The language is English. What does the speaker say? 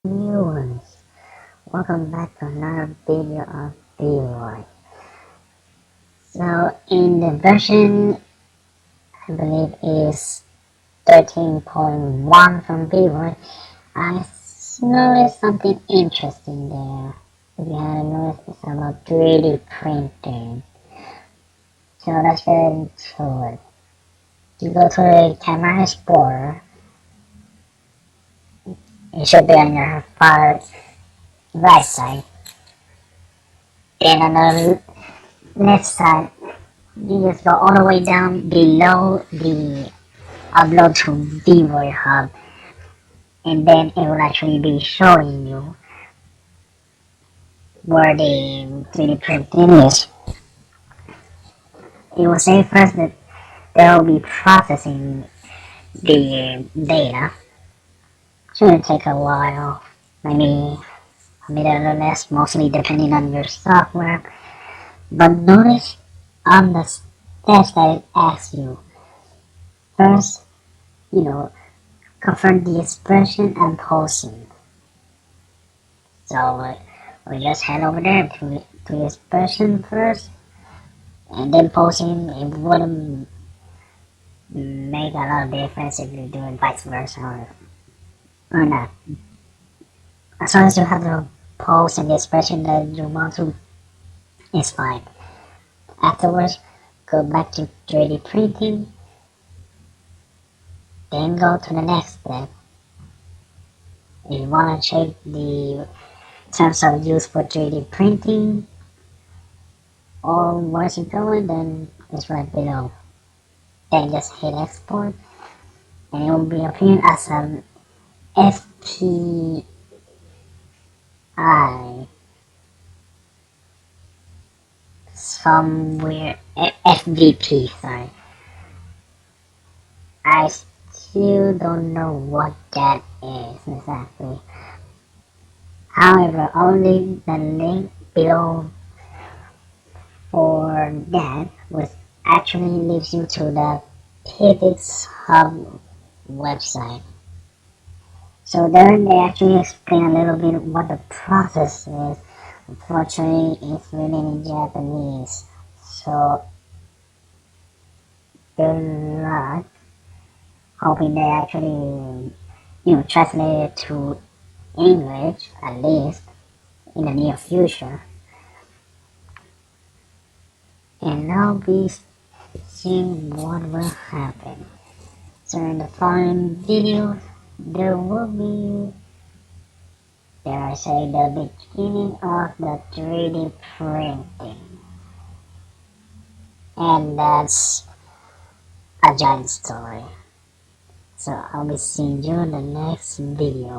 Viewers, welcome back to another video of Vroid. So in the version I believe is 13.1 from Vroid, I noticed something interesting there. If you haven't noticed, it's about 3D printing. So let's get into it. You go to the camera explorer. It should be on your far right side. Then on the left side, you just go all the way down below the upload to Vroid Hub, and then it will actually be showing you where the 3D printing is. It will say first that they will be processing the data. Shouldn't take a while, maybe a minute or less, mostly depending on your software. But notice on the steps that it asks you. First, confirm the expression and posing. So we just head over there to expression first, and then posing. It wouldn't make a lot of difference if you do it vice versa or not. As long as you have the pose and the expression that you want to, it's fine. Afterwards, go back to 3D printing, then go to the next step. If you want to check the terms of use for 3D printing or where's it going, then it's right below. Then just hit export, and it will be appearing as an FPI somewhere, FVP, sorry. I still don't know what that is exactly. However, I'll leave the link below for that, which actually leads you to the Pixiv Hub website. So there they actually explain a little bit what the process is. Unfortunately, it's written in Japanese, so good luck. Hoping they actually, translate it to English at least in the near future. And now we seeing what will happen. So in the following videos, there will be, dare I say, the beginning of the 3D printing. And that's a giant story. So I'll be seeing you in the next video.